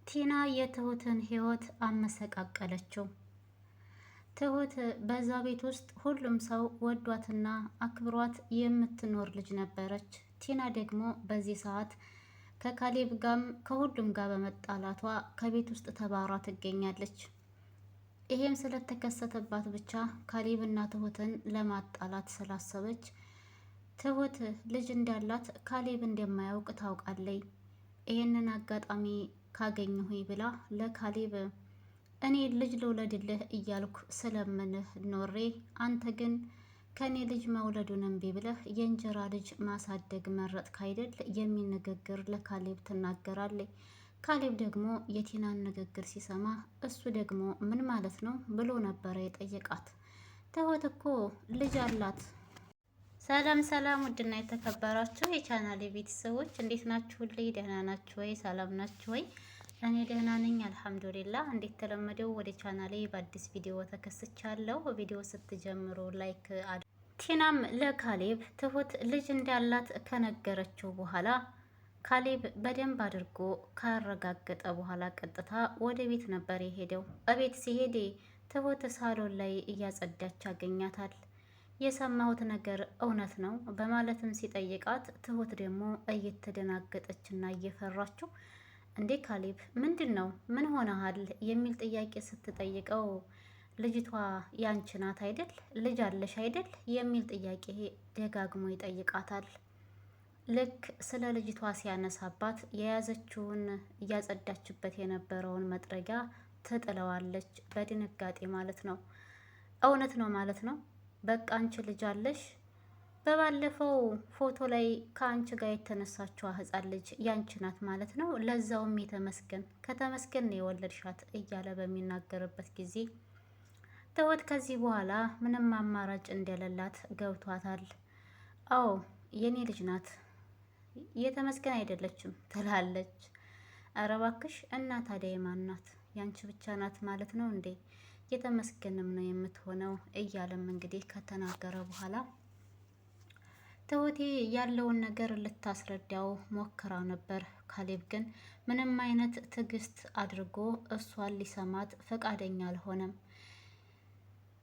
ቲና የትሁትን ህይወት አመሰቃቀለችው። ትሁት በዛ ቤት ውስጥ ሁሉም ሰው ወዷትና አክብሯት የምትኖር ልጅ ነበረች። ቲና ደግሞ በዚህ ሰዓት ከካሌብ ጋም ከሁሉም ጋር በመጣላቷ ከቤት ውስጥ ተባራ ትገኛለች። ይሄም ስለተከሰተባት ብቻ ካሌብና ትሁትን ለማጣላት ስላሰበች ትሁት ልጅ እንዳላት ካሌብ እንደማያውቅ ታውቃለች። ይህንን አጋጣሚ ካገኘሁኝ ብላ ለካሌብ እኔ ልጅ ልውለድልህ እያልኩ ስለምንህ ኖሬ አንተ ግን ከእኔ ልጅ መውለዱን እምቢ ብለህ የእንጀራ ልጅ ማሳደግ መረጥክ አይደል የሚል ንግግር ለካሌብ ትናገራለች። ካሌብ ደግሞ የቲናን ንግግር ሲሰማ እሱ ደግሞ ምን ማለት ነው ብሎ ነበረ የጠየቃት። ትሁት እኮ ልጅ አላት። ሰላም ሰላም! ውድና የተከበራችሁ የቻናሌ ቤተሰቦች እንዴት ናችሁልኝ? ደህና ናችሁ ወይ? ሰላም ናችሁ ወይ? እኔ ደህና ነኝ አልሐምዱሊላህ። እንዴት ተለመደው ወደ ቻናሌ በአዲስ ቪዲዮ ተከስቻለሁ። ቪዲዮ ስትጀምሩ ላይክ ቲናም ለካሌብ ትሁት ልጅ እንዳላት ከነገረችው በኋላ ካሌብ በደንብ አድርጎ ካረጋገጠ በኋላ ቀጥታ ወደ ቤት ነበር የሄደው። እቤት ሲሄድ ትሁት ሳሎን ላይ እያጸዳች ያገኛታል። የሰማሁት ነገር እውነት ነው በማለትም ሲጠይቃት ትሁት ደግሞ እየተደናገጠችና እየፈራችው እንዴ ካሌብ ምንድን ነው ምን ሆነሃል የሚል ጥያቄ ስትጠይቀው ልጅቷ ያንቺ ናት አይደል ልጅ አለሽ አይደል የሚል ጥያቄ ደጋግሞ ይጠይቃታል። ልክ ስለ ልጅቷ ሲያነሳባት የያዘችውን እያጸዳችበት የነበረውን መጥረጊያ ትጥለዋለች በድንጋጤ ማለት ነው። እውነት ነው ማለት ነው። በቃ አንቺ ልጅ አለሽ። በባለፈው ፎቶ ላይ ከአንቺ ጋር የተነሳችው ህፃን ልጅ ያንቺ ናት ማለት ነው። ለዛውም የተመስገን ከተመስገን ነው የወለድሻት እያለ በሚናገርበት ጊዜ ትሁት ከዚህ በኋላ ምንም አማራጭ እንደሌላት ገብቷታል። አዎ የኔ ልጅ ናት የተመስገን አይደለችም ትላለች። ኧረ እባክሽ እና ታዲያ የማን ናት? ያንቺ ብቻ ናት ማለት ነው እንዴ? የተመስገንም ነው የምትሆነው እያለም እንግዲህ ከተናገረ በኋላ ትሁቴ ያለውን ነገር ልታስረዳው ሞክራ ነበር። ካሌብ ግን ምንም አይነት ትዕግስት አድርጎ እሷን ሊሰማት ፈቃደኛ አልሆነም።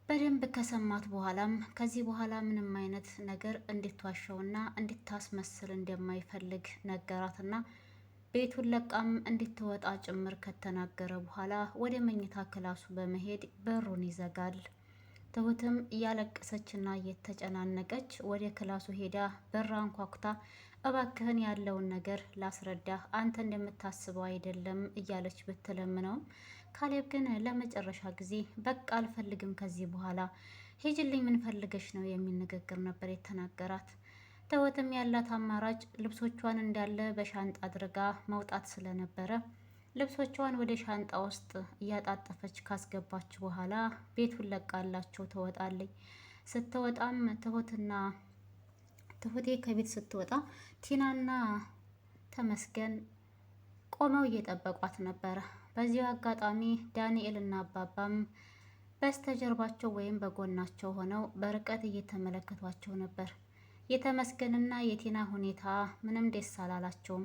በደንብ ከሰማት በኋላም ከዚህ በኋላ ምንም አይነት ነገር እንድትዋሸውና እንድታስመስል እንደማይፈልግ ነገራትና ቤቱን ለቃም እንድትወጣ ጭምር ከተናገረ በኋላ ወደ መኝታ ክላሱ በመሄድ በሩን ይዘጋል። ትሁትም እያለቀሰችና እየተጨናነቀች ወደ ክላሱ ሄዳ በራ አንኳኩታ እባክህን ያለውን ነገር ላስረዳህ፣ አንተ እንደምታስበው አይደለም እያለች ብትለምነውም ካሌብ ግን ለመጨረሻ ጊዜ በቃ አልፈልግም፣ ከዚህ በኋላ ሂጅልኝ፣ ምን ፈልገሽ ነው የሚል ንግግር ነበር የተናገራት። ትሁትም ያላት አማራጭ ልብሶቿን እንዳለ በሻንጣ አድርጋ መውጣት ስለነበረ ልብሶቿን ወደ ሻንጣ ውስጥ እያጣጠፈች ካስገባች በኋላ ቤቱን ለቃላቸው ትወጣለች። ስትወጣም ትሁቴ ከቤት ስትወጣ ቲናና ተመስገን ቆመው እየጠበቋት ነበረ። በዚሁ አጋጣሚ ዳንኤል እና አባባም በስተጀርባቸው ወይም በጎናቸው ሆነው በርቀት እየተመለከቷቸው ነበር። የተመስገንና የቲና ሁኔታ ምንም ደስ አላላቸውም።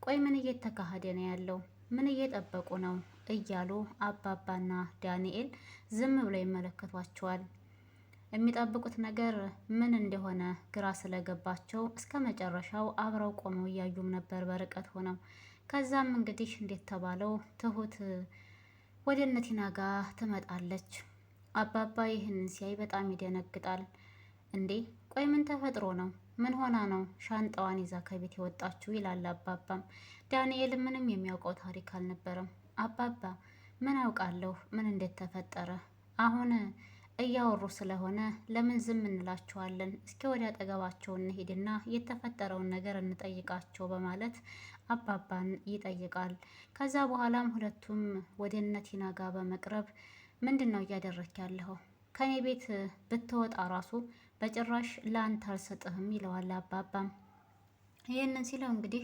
ቆይ ምን እየተካሄደ ነው ያለው? ምን እየጠበቁ ነው እያሉ አባባና ዳንኤል ዝም ብለው ይመለከቷቸዋል። የሚጠብቁት ነገር ምን እንደሆነ ግራ ስለገባቸው እስከ መጨረሻው አብረው ቆመው እያዩም ነበር በርቀት ሆነው። ከዛም እንግዲህ እንዴት ተባለው ትሁት ወደ እነ ቲና ጋር ትመጣለች። አባባ ይህንን ሲያይ በጣም ይደነግጣል። እንዴ ቆይ ምን ተፈጥሮ ነው? ምን ሆና ነው ሻንጣዋን ይዛ ከቤት የወጣችው? ይላል አባባም። ዳንኤል ምንም የሚያውቀው ታሪክ አልነበረም። አባባ ምን አውቃለሁ ምን እንደተፈጠረ፣ አሁን እያወሩ ስለሆነ ለምን ዝም እንላቸዋለን? እስኪ ወደ አጠገባቸው እንሄድና የተፈጠረውን ነገር እንጠይቃቸው በማለት አባባን ይጠይቃል። ከዛ በኋላም ሁለቱም ወደ እነ ቲና ጋር በመቅረብ ምንድን ነው እያደረክ ያለኸው? ከኔ ቤት ብትወጣ ራሱ በጭራሽ ለአንተ አልሰጥህም ይለዋል አባባም። ይህንን ሲለው እንግዲህ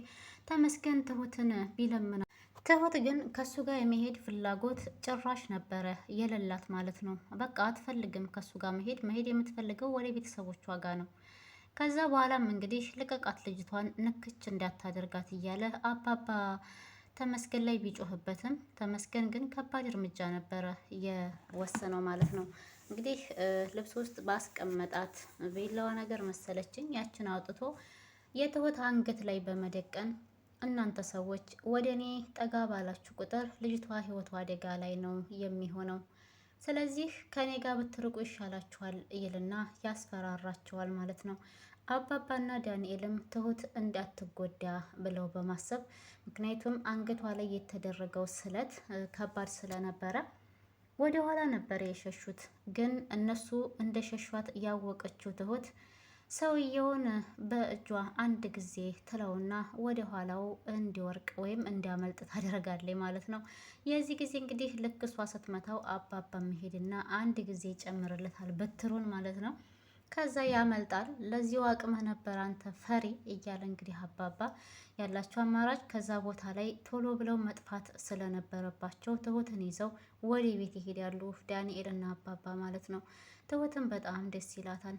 ተመስገን ትሁትን ቢለምና ትሁት ግን ከሱ ጋር የመሄድ ፍላጎት ጭራሽ ነበረ የሌላት ማለት ነው። በቃ አትፈልግም ከሱ ጋር መሄድ የምትፈልገው ወደ ቤተሰቦቿ ጋር ነው። ከዛ በኋላም እንግዲህ ልቀቃት ልጅቷን ንክች እንዳታደርጋት እያለ አባባ ተመስገን ላይ ቢጮህበትም ተመስገን ግን ከባድ እርምጃ ነበረ የወሰነው ማለት ነው። እንግዲህ ልብስ ውስጥ ባስቀመጣት ቢላዋ ነገር መሰለችኝ ያችን አውጥቶ የትሁት አንገት ላይ በመደቀን እናንተ ሰዎች ወደ እኔ ጠጋ ባላችሁ ቁጥር ልጅቷ ህይወቷ አደጋ ላይ ነው የሚሆነው። ስለዚህ ከኔ ጋር ብትርቁ ይሻላችኋል ይልና ያስፈራራችኋል ማለት ነው። አባባና ዳንኤልም ትሁት እንዳትጎዳ ብለው በማሰብ ምክንያቱም አንገቷ ላይ የተደረገው ስለት ከባድ ስለነበረ ወደ ኋላ ነበር የሸሹት። ግን እነሱ እንደሸሿት ያወቀችው ትሁት ሰውየውን በእጇ አንድ ጊዜ ትለውና ወደ ኋላው እንዲወርቅ ወይም እንዲያመልጥ ታደርጋለች ማለት ነው። የዚህ ጊዜ እንግዲህ ልክ እሷ ስትመታው አባባ መሄድና አንድ ጊዜ ይጨምርለታል በትሩን ማለት ነው። ከዛ ያመልጣል። ለዚሁ አቅምህ ነበር አንተ ፈሪ እያለ እንግዲህ አባባ ያላቸው አማራጭ ከዛ ቦታ ላይ ቶሎ ብለው መጥፋት ስለነበረባቸው ትሁትን ይዘው ወደ ቤት ይሄዳሉ። ዳንኤልና አባባ ማለት ነው። ትሁትን በጣም ደስ ይላታል።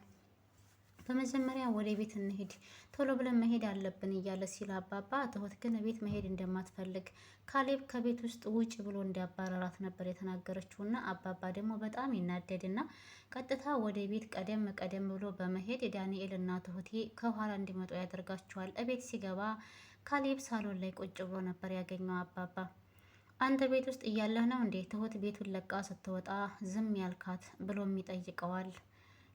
በመጀመሪያ ወደ ቤት እንሄድ ቶሎ ብለን መሄድ አለብን እያለ ሲል አባባ ትሁት ግን ቤት መሄድ እንደማትፈልግ ካሌብ ከቤት ውስጥ ውጭ ብሎ እንዲያባረራት ነበር የተናገረችው እና አባባ ደግሞ በጣም ይናደድና ቀጥታ ወደ ቤት ቀደም ቀደም ብሎ በመሄድ ዳንኤል እና ትሁቴ ከኋላ እንዲመጡ ያደርጋቸዋል። እቤት ሲገባ ካሌብ ሳሎን ላይ ቁጭ ብሎ ነበር ያገኘው። አባባ አንተ ቤት ውስጥ እያለህ ነው እንዴ ትሁት ቤቱን ለቃ ስትወጣ ዝም ያልካት ብሎም ይጠይቀዋል።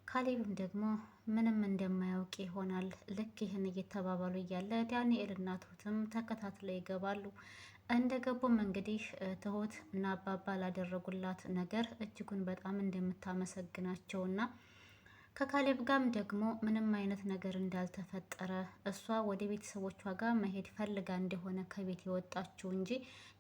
ካሌብም ደግሞ ምንም እንደማያውቅ ይሆናል። ልክ ይህን እየተባባሉ እያለ ዳንኤል እና ትሁትም ተከታትለው ይገባሉ። እንደገቡም እንግዲህ ትሁት እና አባባ ላደረጉላት ነገር እጅጉን በጣም እንደምታመሰግናቸውና ከካሌብ ጋርም ደግሞ ምንም አይነት ነገር እንዳልተፈጠረ እሷ ወደ ቤተሰቦቿ ጋር መሄድ ፈልጋ እንደሆነ ከቤት የወጣችው እንጂ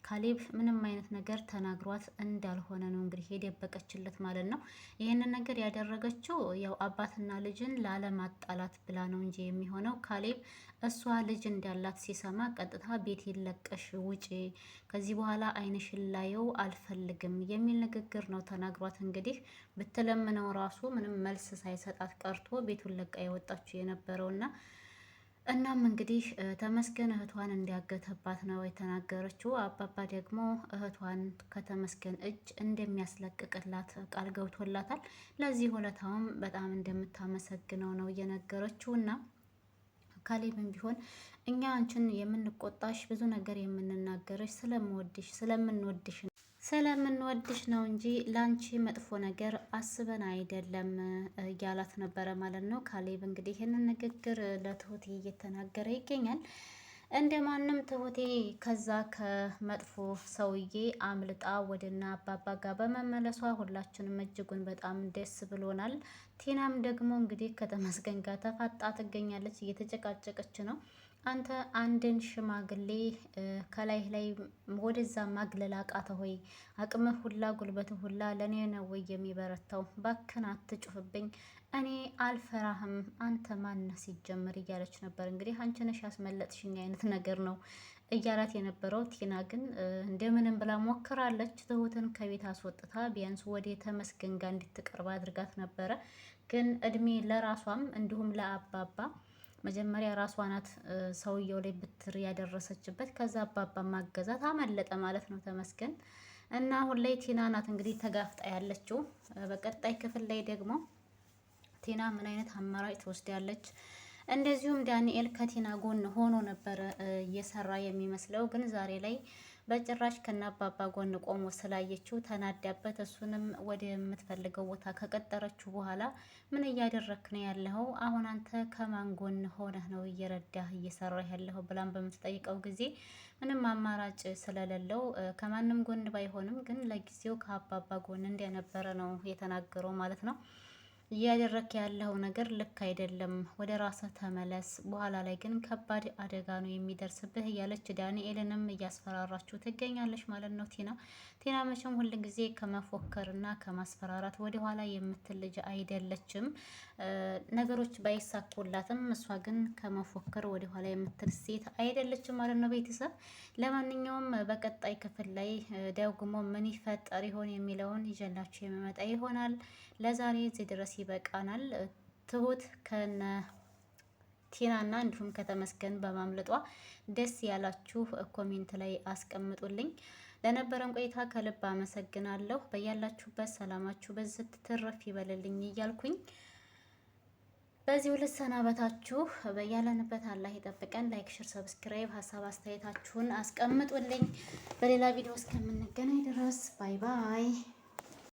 ካሌብ ምንም አይነት ነገር ተናግሯት እንዳልሆነ ነው እንግዲህ የደበቀችለት ማለት ነው። ይህንን ነገር ያደረገችው ያው አባትና ልጅን ላለማጣላት ብላ ነው እንጂ የሚሆነው ካሌብ እሷ ልጅ እንዳላት ሲሰማ ቀጥታ ቤት ይለቀሽ ውጪ፣ ከዚህ በኋላ ዓይንሽን ላየው አልፈልግም የሚል ንግግር ነው ተናግሯት እንግዲህ ብትለምነው ራሱ ምንም መልስ ሳይሰጣት ቀርቶ ቤቱን ለቃ የወጣችው የነበረውና እናም እንግዲህ ተመስገን እህቷን እንዲያገተባት ነው የተናገረችው። አባባ ደግሞ እህቷን ከተመስገን እጅ እንደሚያስለቅቅላት ቃል ገብቶላታል። ለዚህ ውለታውም በጣም እንደምታመሰግነው ነው እየነገረችው እና ካሌብም ቢሆን እኛ አንቺን የምንቆጣሽ ብዙ ነገር የምንናገረሽ ስለምንወድሽ ነው እንጂ ለአንቺ መጥፎ ነገር አስበን አይደለም እያላት ነበረ ማለት ነው። ካሌብ እንግዲህ ይህንን ንግግር ለትሁቴ እየተናገረ ይገኛል። እንደ ማንም ትሁቴ ከዛ ከመጥፎ ሰውዬ አምልጣ ወደና አባባ ጋር በመመለሷ ሁላችንም እጅጉን በጣም ደስ ብሎናል። ቲናም ደግሞ እንግዲህ ከተመስገን ጋር ተፋጣ ትገኛለች፣ እየተጨቃጨቀች ነው። አንተ አንድን ሽማግሌ ከላይ ላይ ወደዛ ማግለል አቃተ ሆይ? አቅምህ ሁላ ጉልበትህ ሁላ ለእኔ ነው ወይ የሚበረታው? ባክን አትጩህብኝ፣ እኔ አልፈራህም። አንተ ማነህ ሲጀምር እያለች ነበር። እንግዲህ አንቺ ነሽ ያስመለጥሽኝ አይነት ነገር ነው እያላት የነበረው። ቲና ግን እንደምንም ብላ ሞክራለች። ትሁትን ከቤት አስወጥታ ቢያንስ ወደ ተመስገን ጋር እንድትቀርብ አድርጋት ነበረ። ግን እድሜ ለራሷም እንዲሁም ለአባባ መጀመሪያ ራሷ ናት ሰውየው ላይ ብትር ያደረሰችበት። ከዛ አባባ ማገዛት አመለጠ ማለት ነው ተመስገን። እና አሁን ላይ ቲና ናት እንግዲህ ተጋፍጣ ያለችው። በቀጣይ ክፍል ላይ ደግሞ ቲና ምን አይነት አማራጭ ትወስዳለች? እንደዚሁም ዳንኤል ከቲና ጎን ሆኖ ነበረ እየሰራ የሚመስለው፣ ግን ዛሬ ላይ በጭራሽ ከነአባባ ጎን ቆሞ ስላየችው ተናዳበት እሱንም ወደ የምትፈልገው ቦታ ከቀጠረችው በኋላ ምን እያደረክ ነው ያለኸው? አሁን አንተ ከማን ጎን ሆነህ ነው እየረዳህ እየሰራህ ያለኸው ብላን በምትጠይቀው ጊዜ ምንም አማራጭ ስለሌለው ከማንም ጎን ባይሆንም ግን ለጊዜው ከአባባ ጎን እንደነበረ ነው የተናገረው ማለት ነው። እያደረክ ያለው ነገር ልክ አይደለም፣ ወደ ራስህ ተመለስ፣ በኋላ ላይ ግን ከባድ አደጋ ነው የሚደርስብህ እያለች ዳንኤልንም እያስፈራራችሁ ትገኛለች ማለት ነው። ቲና መቼም ሁል ጊዜ ከመፎከርና ከማስፈራራት ወደ ኋላ የምትል ልጅ አይደለችም። ነገሮች ባይሳኩላትም እሷ ግን ከመፎከር ወደ ኋላ የምትል ሴት አይደለችም ማለት ነው። ቤተሰብ ለማንኛውም በቀጣይ ክፍል ላይ ደግሞ ምን ይፈጠር ይሆን የሚለውን ይዤላችሁ የሚመጣ ይሆናል። ለዛሬ እዚህ ድረስ ይበቃናል። ትሁት ከነ ቲናና እንዲሁም ከተመስገን በማምለጧ ደስ ያላችሁ ኮሜንት ላይ አስቀምጡልኝ። ለነበረን ቆይታ ከልብ አመሰግናለሁ። በያላችሁበት ሰላማችሁ በዝት ትረፍ ይበልልኝ እያልኩኝ በዚሁ ልሰናበታችሁ። በያለንበት አላህ ይጠብቀን። ላይክ፣ ሼር፣ ሰብስክራይብ ሀሳብ አስተያየታችሁን አስቀምጡልኝ። በሌላ ቪዲዮ እስከምንገናኝ ድረስ ባይ ባይ።